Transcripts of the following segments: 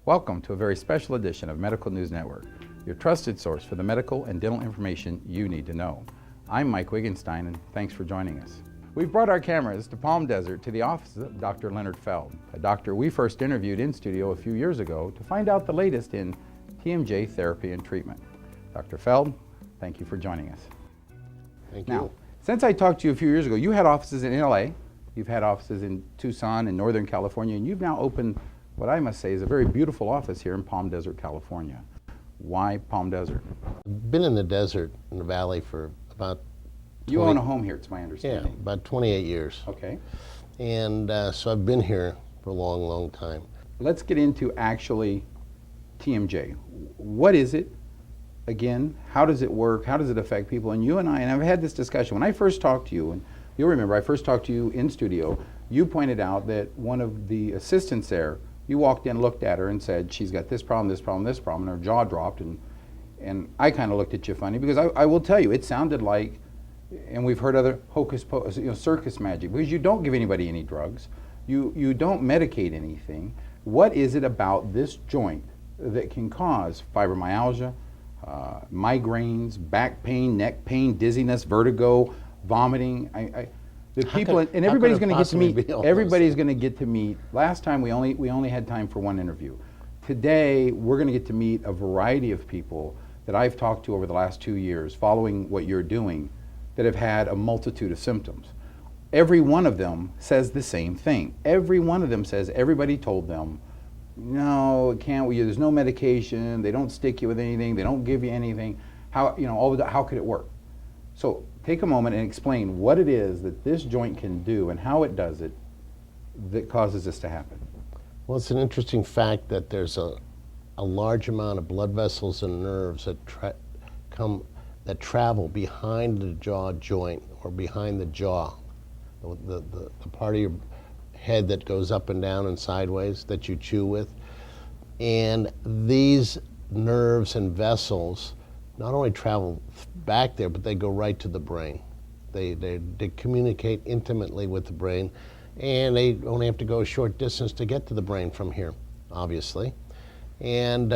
Welcome to a very special edition of Medical News Network, your trusted source for the medical and dental information you need to know. I'm Mike Wittgenstein, and thanks for joining us. We've brought our cameras to Palm Desert to the office of Dr. Leonard Feld, a doctor we first interviewed in studio a few years ago to find out the latest in TMJ therapy and treatment. Dr. Feld, thank you for joining us. Thank you. Now, since I talked to you a few years ago, you had offices in LA, you've had offices in Tucson and Northern California, and you've now opened what I must say is a very beautiful office here in Palm Desert, California. Why Palm Desert? I've been in the desert, in the valley, for about You own a home here, it's my understanding. Yeah, about 28 years. Okay. And so I've been here for a long, long time. Let's get into actually TMJ. What is it? Again, how does it work? How does it affect people? And you and I've had this discussion. When I first talked to you, and you'll remember I first talked to you in studio, you pointed out that one of the assistants there, you walked in, looked at her and said, she's got this problem, this problem, this problem, and her jaw dropped. And I kind of looked at you funny because I will tell you, it sounded like, and we've heard other hocus pocus, circus magic, because you don't give anybody any drugs. You don't medicate anything. What is it about this joint that can cause fibromyalgia, migraines, back pain, neck pain, dizziness, vertigo, vomiting? The people, and everybody's going to get to meet. Everybody's going to get to meet. Last time we only had time for one interview. Today we're going to get to meet a variety of people that I've talked to over the last 2 years, following what you're doing, that have had a multitude of symptoms. Every one of them says the same thing. Every one of them says everybody told them, no, it can't. There's no medication. They don't stick you with anything. They don't give you anything. How could it work? So take a moment and explain what it is that this joint can do and how it does it that causes this to happen. Well, it's an interesting fact that there's a large amount of blood vessels and nerves that travel behind the jaw joint or behind the jaw, the part of your head that goes up and down and sideways that you chew with. And these nerves and vessels not only travel back there, but they go right to the brain. They communicate intimately with the brain, and they only have to go a short distance to get to the brain from here, obviously. And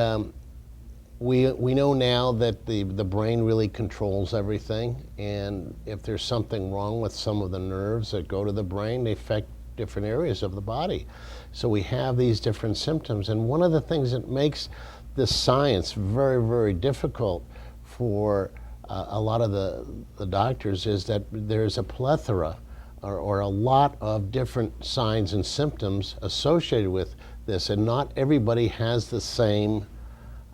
we know now that the brain really controls everything, and if there's something wrong with some of the nerves that go to the brain, they affect different areas of the body. So we have these different symptoms, and one of the things that makes this science very, very difficult for a lot of the doctors is that there's a plethora or a lot of different signs and symptoms associated with this, and not everybody has the same.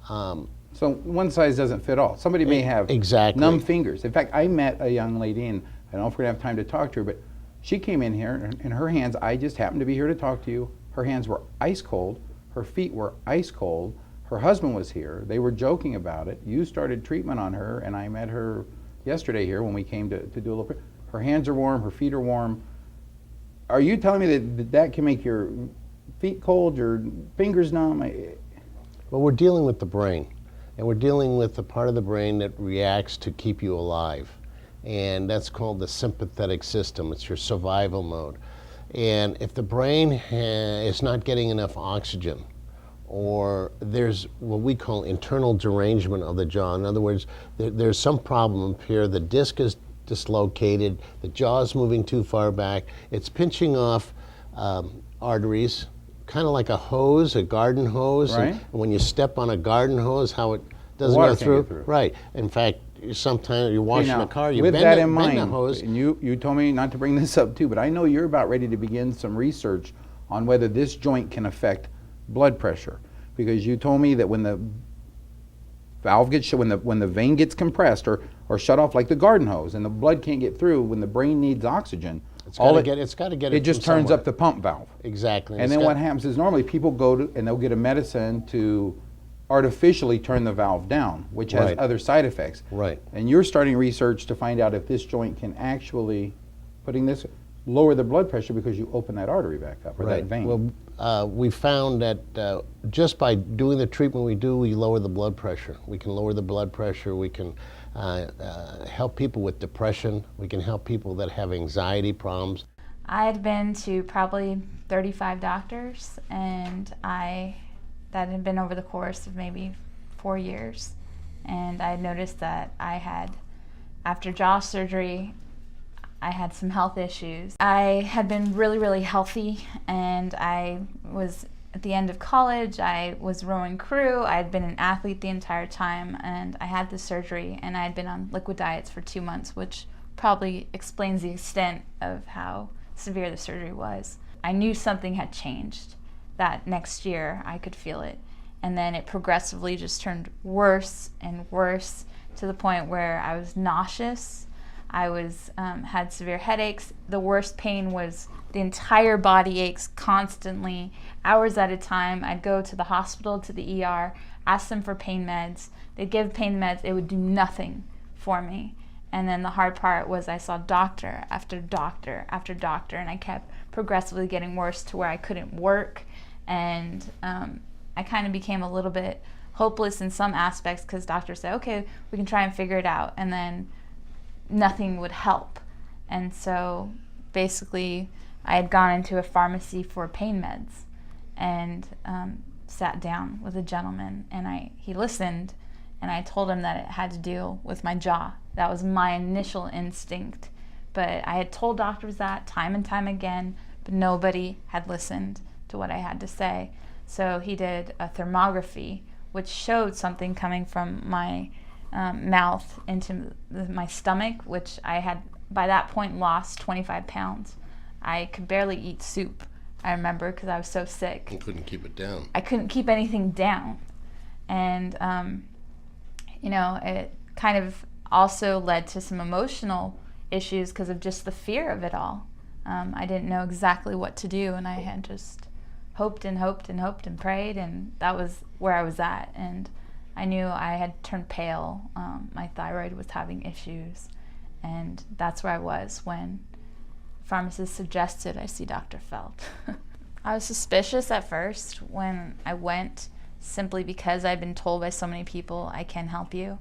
So one size doesn't fit all. Somebody may have numb fingers. In fact, I met a young lady, and I don't know if we're going to have time to talk to her, but she came in here, and her hands, I just happened to be here to talk to you, her hands were ice cold, her feet were ice cold. Her husband was here. They were joking about it. You started treatment on her, and I met her yesterday here when we came to do a little. Her hands are warm, her feet are warm. Are you telling me that can make your feet cold, your fingers numb? Well, we're dealing with the brain, and we're dealing with the part of the brain that reacts to keep you alive, and that's called the sympathetic system. It's your survival mode. And if the brain is not getting enough oxygen, or there's what we call internal derangement of the jaw. In other words, there's some problem up here. The disc is dislocated, the jaw is moving too far back, it's pinching off arteries, kind of like a hose, a garden hose. Right. And when you step on a garden hose, how it doesn't Water go can't through. get through. Right. In fact, sometimes you're washing a car, you with bend that in bend mind, the hose. and you told me not to bring this up too, but I know you're about ready to begin some research on whether this joint can affect blood pressure, because you told me that when the valve gets when the vein gets compressed or shut off like the garden hose, and the blood can't get through, when the brain needs oxygen, it's got to get it. It just turns up the pump valve. Exactly. And then what happens is normally people go to and they'll get a medicine to artificially turn the valve down, which has other side effects. Right. And you're starting research to find out if this joint can actually, lower the blood pressure because you open that artery back up, or that vein. Well, we found that just by doing the treatment we do, we lower the blood pressure. We can lower the blood pressure. We can help people with depression. We can help people that have anxiety problems. I had been to probably 35 doctors, and I that had been over the course of maybe 4 years. And I noticed that after jaw surgery, I had some health issues. I had been really, really healthy, and I was at the end of college. I was rowing crew. I had been an athlete the entire time, and I had the surgery, and I had been on liquid diets for 2 months, which probably explains the extent of how severe the surgery was. I knew something had changed. That next year I could feel it, and then it progressively just turned worse and worse to the point where I was nauseous. I had severe headaches. The worst pain was the entire body aches constantly, hours at a time. I'd go to the hospital, to the ER, ask them for pain meds. They'd give pain meds. It would do nothing for me. And then the hard part was I saw doctor after doctor after doctor, and I kept progressively getting worse to where I couldn't work. And I kind of became a little bit hopeless in some aspects, because doctors said, okay, we can try and figure it out. And then nothing would help. And so basically I had gone into a pharmacy for pain meds, and sat down with a gentleman, and he listened, and I told him that it had to deal with my jaw. That was my initial instinct, but I had told doctors that time and time again, but nobody had listened to what I had to say. So he did a thermography, which showed something coming from my mouth into my stomach, which I had by that point lost 25 pounds. I could barely eat soup, I remember, because I was so sick. You couldn't keep it down. I couldn't keep anything down. And, it kind of also led to some emotional issues because of just the fear of it all. I didn't know exactly what to do, and I had just hoped and hoped and hoped and prayed, and that was where I was at. And I knew I had turned pale. My thyroid was having issues, and that's where I was when the pharmacist suggested I see Dr. Feld. I was suspicious at first when I went, simply because I'd been told by so many people, I can help you.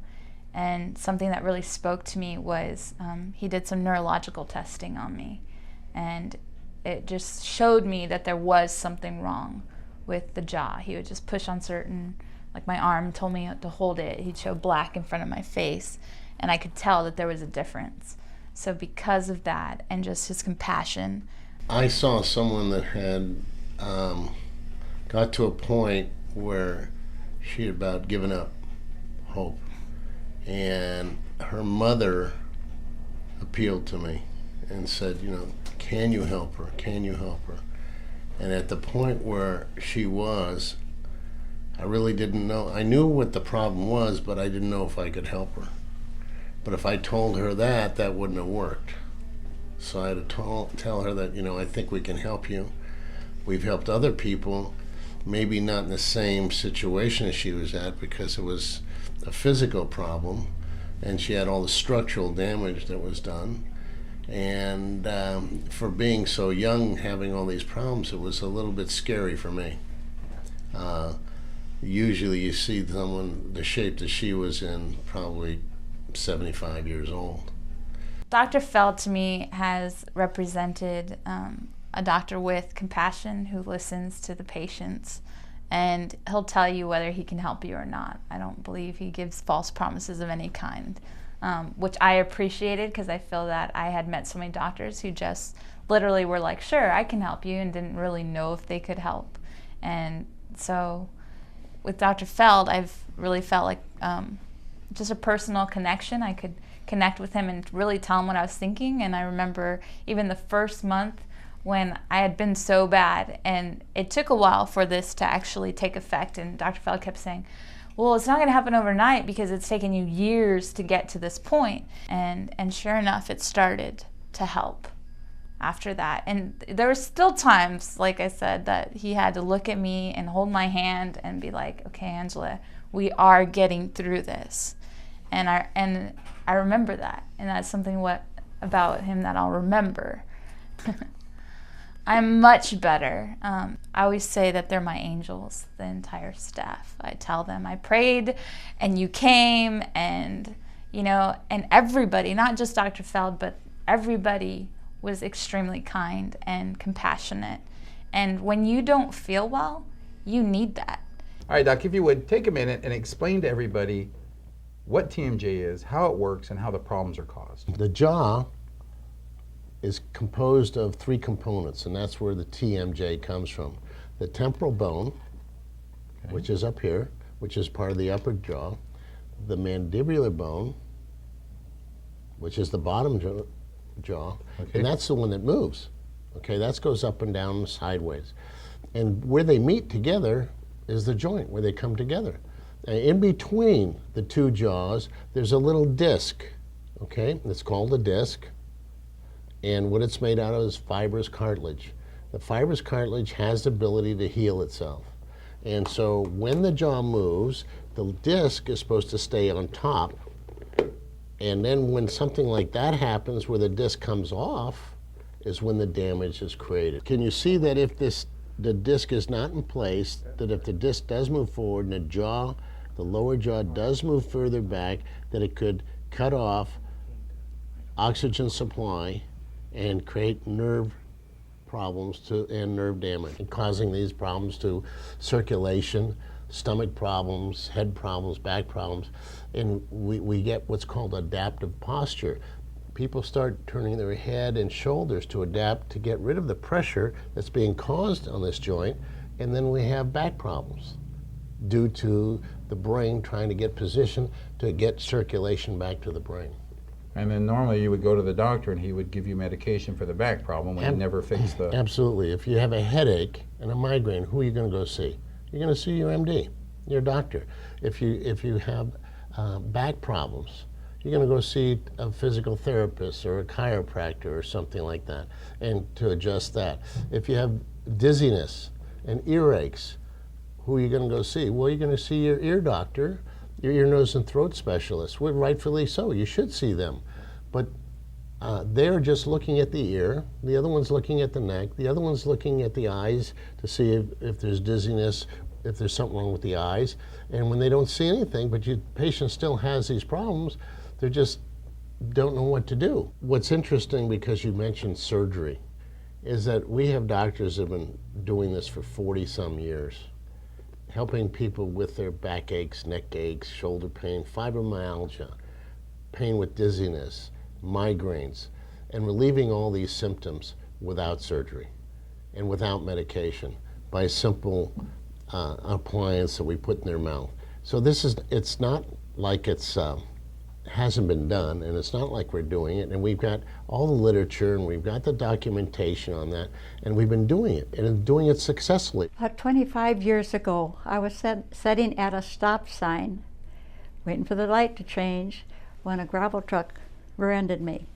And something that really spoke to me was he did some neurological testing on me, and it just showed me that there was something wrong with the jaw. He would just push on certain, like my arm told me to hold it, he'd show black in front of my face, and I could tell that there was a difference. So because of that and just his compassion. I saw someone that had got to a point where she had about given up hope, and her mother appealed to me and said, can you help her? Can you help her? And at the point where she was, I really didn't know. I knew what the problem was, but I didn't know if I could help her. But if I told her that wouldn't have worked. So I had to tell her that, I think we can help you. We've helped other people, maybe not in the same situation as she was at, because it was a physical problem, and she had all the structural damage that was done. And for being so young, having all these problems, it was a little bit scary for me. Usually you see someone the shape that she was in, probably 75 years old. Dr. Feld to me has represented a doctor with compassion who listens to the patients, and he'll tell you whether he can help you or not. I don't believe he gives false promises of any kind, which I appreciated, because I feel that I had met so many doctors who just literally were like, sure, I can help you, and didn't really know if they could help. And so with Dr. Feld, I've really felt like just a personal connection. I could connect with him and really tell him what I was thinking. And I remember even the first month when I had been so bad, and it took a while for this to actually take effect, and Dr. Feld kept saying, well, it's not going to happen overnight because it's taken you years to get to this point. And sure enough, it started to help after that. And there were still times, like I said, that he had to look at me and hold my hand and be like, okay, Angela, we are getting through this. And I remember that, and that's something about him that I'll remember. I'm much better. I always say that they're my angels, the entire staff. I tell them I prayed and you came, and and everybody, not just Dr. Feld, but everybody was extremely kind and compassionate. And when you don't feel well, you need that. All right, Doc, if you would, take a minute and explain to everybody what TMJ is, how it works, and how the problems are caused. The jaw is composed of three components, and that's where the TMJ comes from. The temporal bone, Okay. which is up here, which is part of the upper jaw. The mandibular bone, which is the bottom jaw, Okay. and that's the one that moves. Okay, that goes up and down and sideways. And where they meet together is the joint, where they come together. In between the two jaws, there's a little disc, okay? It's called a disc. And what it's made out of is fibrous cartilage. The fibrous cartilage has the ability to heal itself. And so when the jaw moves, the disc is supposed to stay on top. And then when something like that happens where the disc comes off is when the damage is created. Can you see that if the disc is not in place, that if the disc does move forward and the lower jaw does move further back, that it could cut off oxygen supply and create nerve problems and nerve damage, and causing these problems to circulation, stomach problems, head problems, back problems, and we get what's called adaptive posture. People start turning their head and shoulders to adapt to get rid of the pressure that's being caused on this joint, and then we have back problems due to the brain trying to get position to get circulation back to the brain. And then normally you would go to the doctor and he would give you medication for the back problem when he never fixed the... Absolutely. If you have a headache and a migraine, who are you going to go see? You're going to see your MD, your doctor. If you have back problems, you're going to go see a physical therapist or a chiropractor or something like that, and to adjust that. If you have dizziness and earaches, who are you going to go see? Well, you're going to see your ear doctor, your ear, nose, and throat specialist. Well, rightfully so. You should see them. But they're just looking at the ear. The other one's looking at the neck. The other one's looking at the eyes to see if there's dizziness, if there's something wrong with the eyes. And when they don't see anything, but your patient still has these problems, they just don't know what to do. What's interesting, because you mentioned surgery, is that we have doctors that have been doing this for 40-some years, helping people with their back aches, neck aches, shoulder pain, fibromyalgia, pain with dizziness, migraines, and relieving all these symptoms without surgery and without medication by a simple appliance that we put in their mouth. So it's not like it's hasn't been done, and it's not like we're doing it, and we've got all the literature and we've got the documentation on that, and we've been doing it and doing it successfully. About 25 years ago, I was sitting at a stop sign waiting for the light to change when a gravel truck rear-ended me.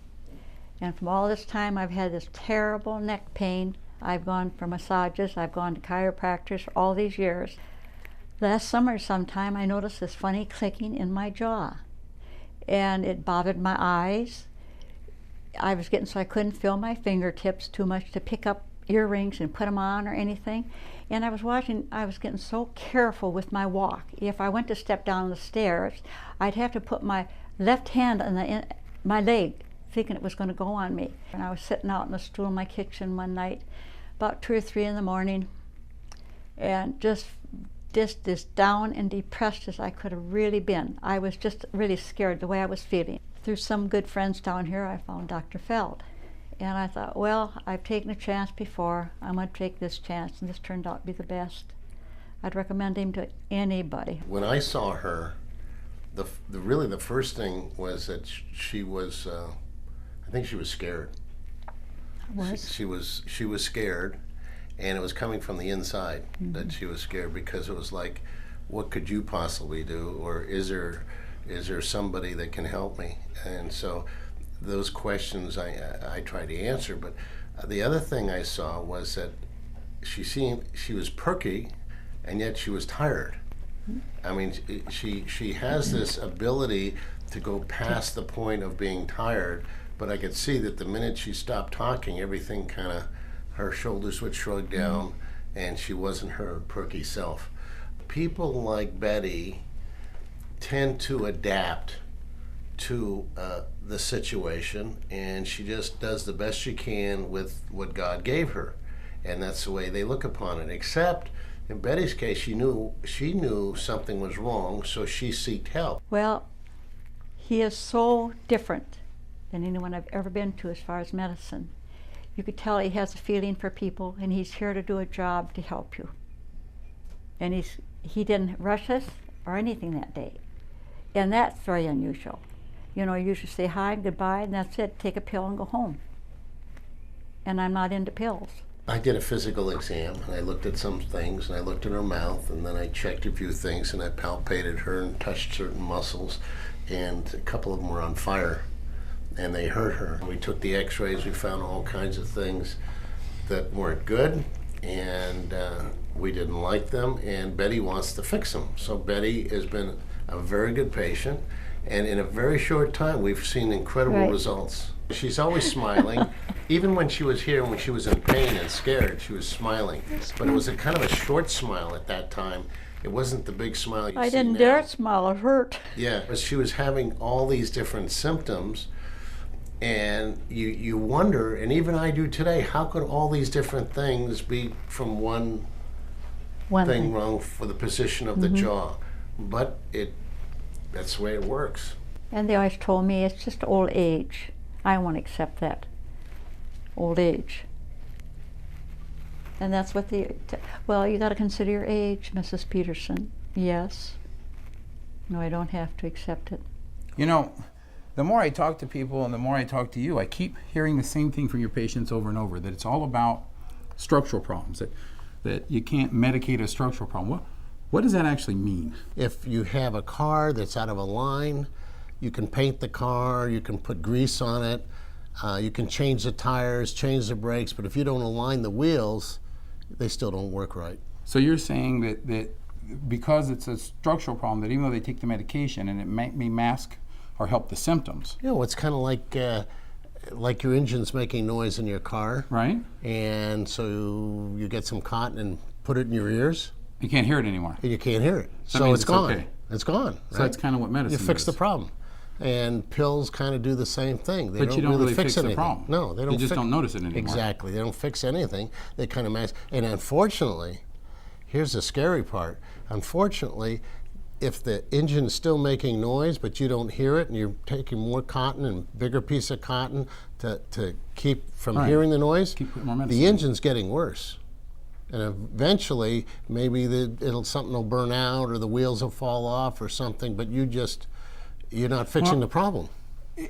And from all this time, I've had this terrible neck pain. I've gone for massages, I've gone to chiropractors for all these years. Last summer sometime, I noticed this funny clicking in my jaw, and it bothered my eyes. I was getting so I couldn't feel my fingertips too much to pick up earrings and put them on or anything. And I was getting so careful with my walk. If I went to step down the stairs, I'd have to put my left hand on my leg, thinking it was going to go on me. And I was sitting out on the stool in my kitchen one night, about 2 or 3 in the morning, and just as down and depressed as I could have really been. I was just really scared the way I was feeling. Through some good friends down here, I found Dr. Feld. And I thought, well, I've taken a chance before. I'm going to take this chance, and this turned out to be the best. I'd recommend him to anybody. When I saw her, really the first thing was that she was, I think she was scared. She was scared, and it was coming from the inside that she was scared, because it was like, what could you possibly do, or is there somebody that can help me? And so those questions I tried to answer. But the other thing I saw was that she was perky, and yet she was tired. I mean, she has this ability to go past the point of being tired, but I could see that the minute she stopped talking, everything kind of, her shoulders would shrug down, and she wasn't her perky self. People like Betty tend to adapt to the situation, and she just does the best she can with what God gave her, and that's the way they look upon it. Except In Betty's case, she knew something was wrong, so she sought help. Well, he is so different than anyone I've ever been to as far as medicine. You could tell he has a feeling for people, and he's here to do a job to help you. And he didn't rush us or anything that day. And that's very unusual. You know, you usually say hi and goodbye, and that's it. Take a pill and go home. And I'm not into pills. I did a physical exam, and I looked at some things, and I looked at her mouth, and then I checked a few things, and I palpated her and touched certain muscles, and a couple of them were on fire, and they hurt her. We took the x-rays, we found all kinds of things that weren't good, and we didn't like them, and Betty wants to fix them. So Betty has been a very good patient, and in a very short time, we've seen incredible results. She's always smiling. Even when she was here, when she was in pain and scared, she was smiling. But it was a kind of a short smile at that time. It wasn't the big smile you see now. I didn't dare smile, it hurt. Yeah, but she was having all these different symptoms, and you wonder, and even I do today, how could all these different things be from one thing wrong for the position of the jaw? But that's the way it works. And they always told me it's just old age. I won't accept that. Old age. And that's what well, you got to consider your age, Mrs. Peterson. Yes. No, I don't have to accept it. You know, the more I talk to people and the more I talk to you, I keep hearing the same thing from your patients over and over, that it's all about structural problems, that you can't medicate a structural problem. What does that actually mean? If you have a car that's out of a line, you can paint the car, you can put grease on it, you can change the tires, change the brakes, but if you don't align the wheels, they still don't work right. So you're saying that because it's a structural problem, that even though they take the medication and it may mask or help the symptoms. You know, it's kind of like your engine's making noise in your car. Right. And so you get some cotton and put it in your ears. You can't hear it anymore. And you can't hear it. That So means it's gone. okay. It's gone. So right? that's kind of what medicine You fix does. the problem. And pills kind of do the same thing. They But you don't really fix the anything. problem. No, they don't. You just don't notice it anymore. Exactly. They don't fix anything. They kind of mask. And unfortunately, here's the scary part. Unfortunately, if the engine's still making noise, but you don't hear it, and you're taking more cotton and bigger piece of cotton to keep from Right. hearing the noise, Keep putting more medicine the in. engine's getting worse. And eventually, maybe something will burn out, or the wheels will fall off, or something. But you're not fixing the problem.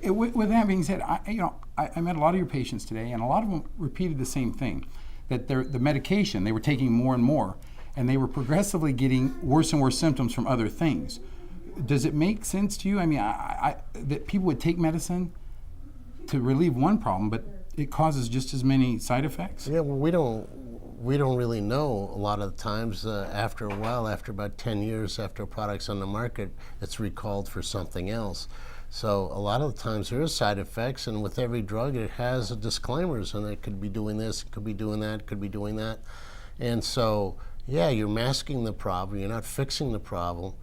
With that being said, I met a lot of your patients today, and a lot of them repeated the same thing, that the medication, they were taking more and more, and they were progressively getting worse and worse symptoms from other things. Does it make sense to you? I mean, that people would take medicine to relieve one problem, but it causes just as many side effects? Yeah, well, we don't really know a lot of the times. After a while, after about 10 years after a product's on the market, it's recalled for something else. So a lot of the times there is side effects, and with every drug it has disclaimers, and it could be doing this, it could be doing that, it could be doing that. And so, yeah, you're masking the problem, you're not fixing the problem,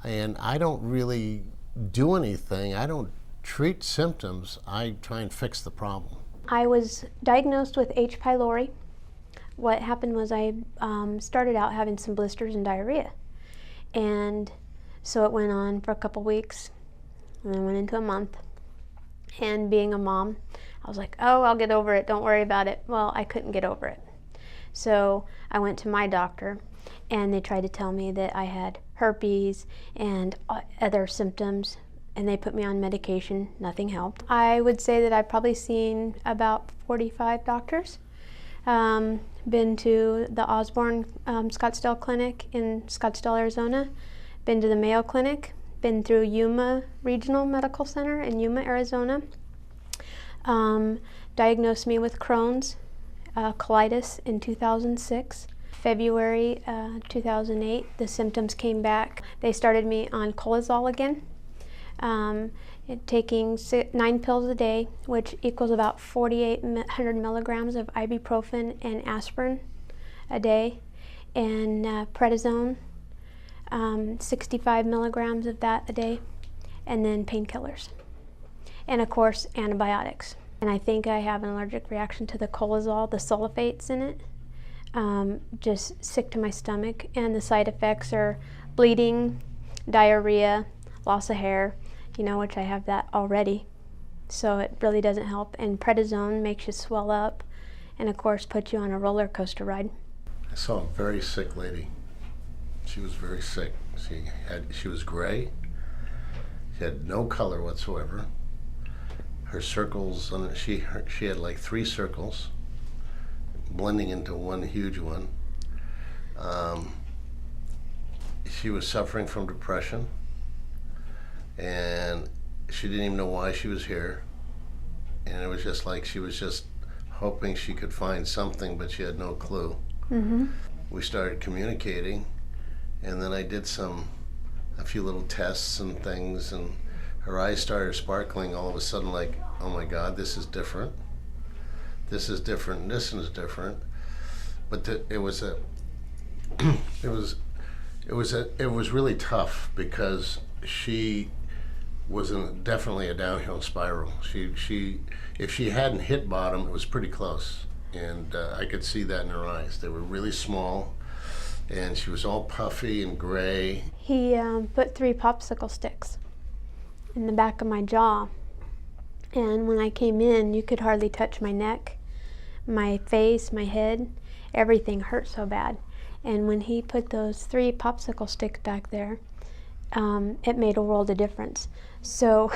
and I don't really do anything. I don't treat symptoms, I try and fix the problem. I was diagnosed with H. pylori. What happened was I started out having some blisters and diarrhea. And so it went on for a couple weeks, and then went into a month. And being a mom, I was like, oh, I'll get over it, don't worry about it. Well, I couldn't get over it. So I went to my doctor, and they tried to tell me that I had herpes and other symptoms, and they put me on medication. Nothing helped. I would say that I've probably seen about 45 doctors. Been to the Osborne Scottsdale Clinic in Scottsdale, Arizona. Been to the Mayo Clinic. Been through Yuma Regional Medical Center in Yuma, Arizona. Diagnosed me with Crohn's, colitis in 2006. February 2008, the symptoms came back. They started me on Colizol again. Taking 9 pills a day, which equals about 4,800 milligrams of ibuprofen and aspirin a day, and prednisone, 65 milligrams of that a day, and then painkillers, and of course antibiotics. And I think I have an allergic reaction to the Colizol, the sulfates in it. just sick to my stomach, and the side effects are bleeding, diarrhea, loss of hair, which I have that already. So it really doesn't help. And prednisone makes you swell up and, of course, puts you on a roller coaster ride. I saw a very sick lady. She was very sick. She was gray. She had no color whatsoever. Her circles, she had like 3 circles blending into one huge one. She was suffering from depression, and she didn't even know why she was here. And it was just like she was just hoping she could find something, but she had no clue. Mm-hmm. We started communicating, and then I did a few little tests and things, and her eyes started sparkling all of a sudden, like, oh my God, this is different. This is different, and this is different. But it was really tough, because she was definitely a downhill spiral. If she hadn't hit bottom, it was pretty close, and I could see that in her eyes. They were really small, and she was all puffy and gray. He put 3 popsicle sticks in the back of my jaw, and when I came in, you could hardly touch my neck, my face, my head. Everything hurt so bad. And when he put those 3 popsicle sticks back there, it made a world of difference. So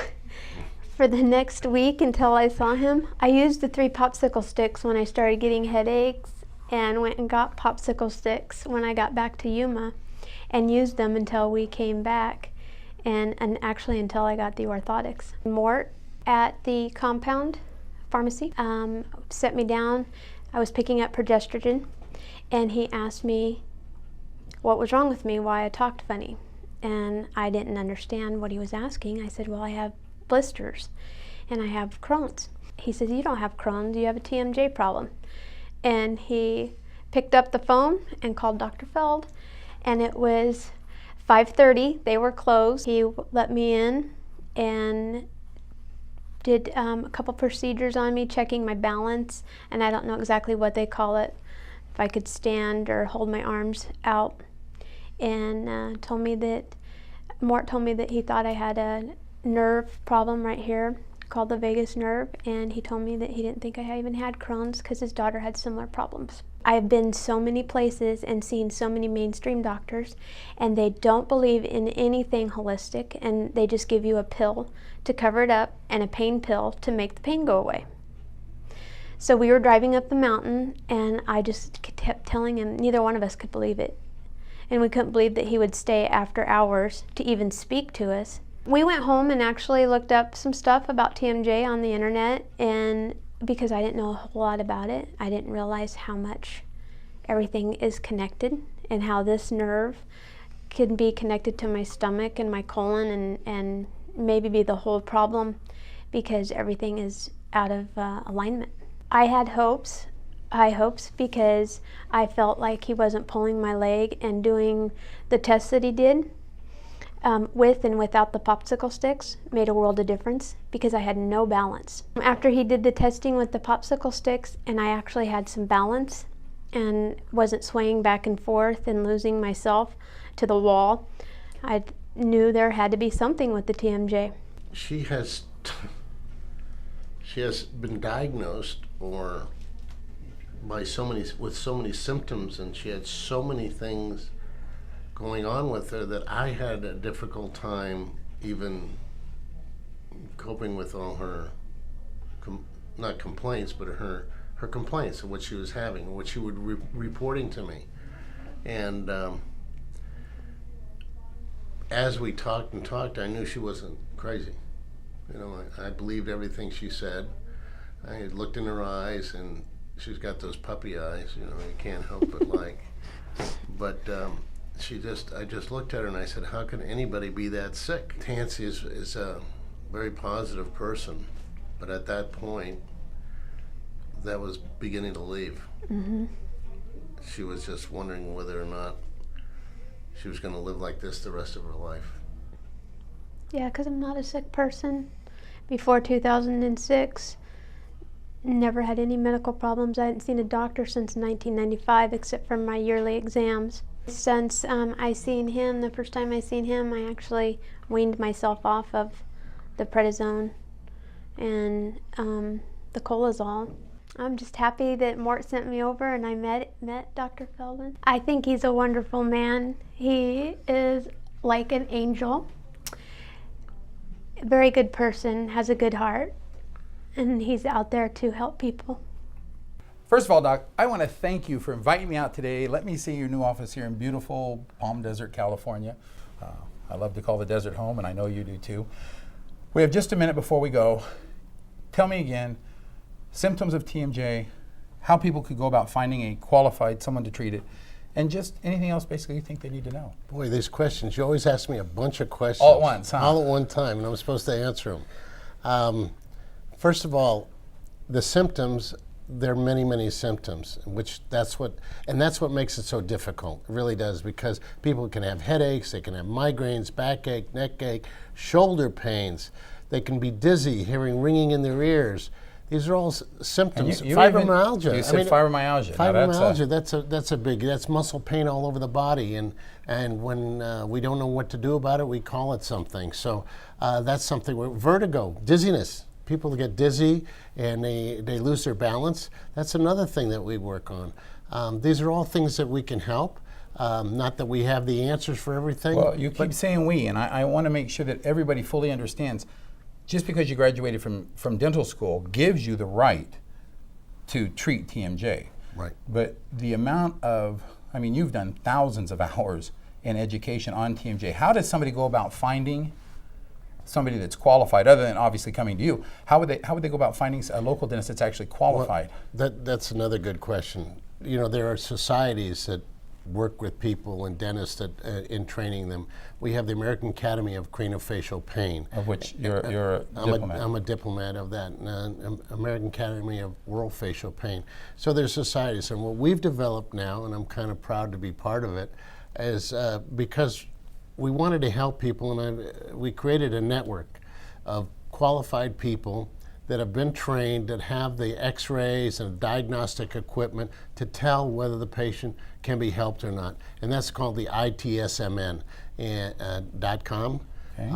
for the next week until I saw him, I used the 3 popsicle sticks when I started getting headaches, and went and got popsicle sticks when I got back to Yuma, and used them until we came back, and actually until I got the orthotics. Mort at the compound pharmacy set me down. I was picking up progesterone, and he asked me what was wrong with me, why I talked funny. And I didn't understand what he was asking. I said, well, I have blisters and I have Crohn's. He said, you don't have Crohn's, you have a TMJ problem. And he picked up the phone and called Dr. Feld, and it was 5:30. They were closed. He let me in and did a couple procedures on me, checking my balance, and I don't know exactly what they call it, if I could stand or hold my arms out. And Mort told me that he thought I had a nerve problem right here called the vagus nerve, and he told me that he didn't think I even had Crohn's because his daughter had similar problems. I've been so many places and seen so many mainstream doctors, and they don't believe in anything holistic, and they just give you a pill to cover it up and a pain pill to make the pain go away. So we were driving up the mountain, and I just kept telling him, neither one of us could believe it. And we couldn't believe that he would stay after hours to even speak to us. We went home and actually looked up some stuff about TMJ on the internet, and because I didn't know a whole lot about it, I didn't realize how much everything is connected, and how this nerve can be connected to my stomach and my colon, and maybe be the whole problem because everything is out of alignment. I had high hopes, because I felt like he wasn't pulling my leg, and doing the tests that he did with and without the popsicle sticks made a world of difference, because I had no balance. After he did the testing with the popsicle sticks, and I actually had some balance and wasn't swaying back and forth and losing myself to the wall, I knew there had to be something with the TMJ. She has been diagnosed with so many symptoms, and she had so many things going on with her that I had a difficult time even coping with all her not complaints, but her complaints of what she was having, what she would reporting to me. And as we talked, I knew she wasn't crazy. I believed everything she said. I had looked in her eyes, and she's got those puppy eyes, you can't help but like. But I just looked at her and I said, how can anybody be that sick? Tansy is a very positive person, but at that point, that was beginning to leave. Mm-hmm. She was just wondering whether or not she was going to live like this the rest of her life. Yeah, because I'm not a sick person. Before 2006, never had any medical problems. I hadn't seen a doctor since 1995 except for my yearly exams. Since I seen him, the first time I seen him, I actually weaned myself off of the prednisone and the Colazole. I'm just happy that Mort sent me over and I met Dr. Feldman. I think he's a wonderful man. He is like an angel. A very good person, has a good heart, and he's out there to help people. First of all, Doc, I want to thank you for inviting me out today. Let me see your new office here in beautiful Palm Desert, California. I love to call the desert home, and I know you do too. We have just a minute before we go. Tell me again, symptoms of TMJ, how people could go about finding a qualified someone to treat it, and just anything else basically you think they need to know. Boy, these questions, you always ask me a bunch of questions. All at once, huh? All at one time, and I'm supposed to answer them. First of all, the symptoms, there are many, many symptoms, that's what makes it so difficult. It really does, because people can have headaches, they can have migraines, backache, neck ache, shoulder pains. They can be dizzy, hearing ringing in their ears. These are all symptoms. Fibromyalgia. You said fibromyalgia. Fibromyalgia. That's muscle pain all over the body, and when we don't know what to do about it, we call it something. So that's something. Vertigo, dizziness. People get dizzy and they lose their balance. That's another thing that we work on. These are all things that we can help. Not that we have the answers for everything. Well, you keep saying we, and I want to make sure that everybody fully understands. Just because you graduated from dental school gives you the right to treat TMJ. Right. But the amount of, you've done thousands of hours in education on TMJ. How does somebody go about finding somebody that's qualified, other than obviously coming to you? How would they go about finding a local dentist that's actually qualified? Well, that's another good question. There are societies that work with people and dentists in training them. We have the American Academy of Craniofacial Pain. Of which you're a diplomat. I'm a diplomat of that, American Academy of Orofacial Pain. So there's societies, and what we've developed now, and I'm kind of proud to be part of it, is because we wanted to help people, and we created a network of qualified people that have been trained, that have the x-rays and diagnostic equipment to tell whether the patient can be helped or not. And that's called the ITSMN.com. Okay.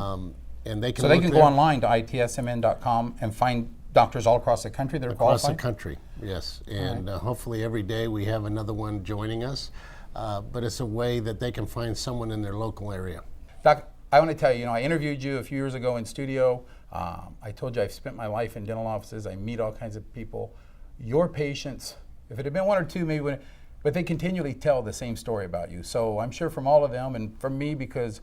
And they can So they can go online to ITSMN.com and find doctors all across the country that are across qualified? the country, yes. And hopefully every day we have another one joining us. But it's a way that they can find someone in their local area. Doc, I want to tell you, I interviewed you a few years ago in studio. I told you I've spent my life in dental offices. I meet all kinds of people. Your patients, if it had been one or two, maybe, but they continually tell the same story about you. So I'm sure from all of them, and from me, because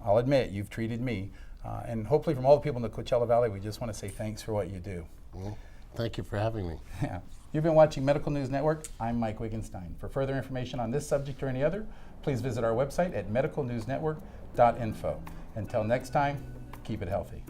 I'll admit you've treated me, and hopefully from all the people in the Coachella Valley, we just want to say thanks for what you do. Well, thank you for having me. Yeah. You've been watching Medical News Network. I'm Mike Wittgenstein. For further information on this subject or any other, please visit our website at medicalnewsnetwork.info. Until next time, keep it healthy.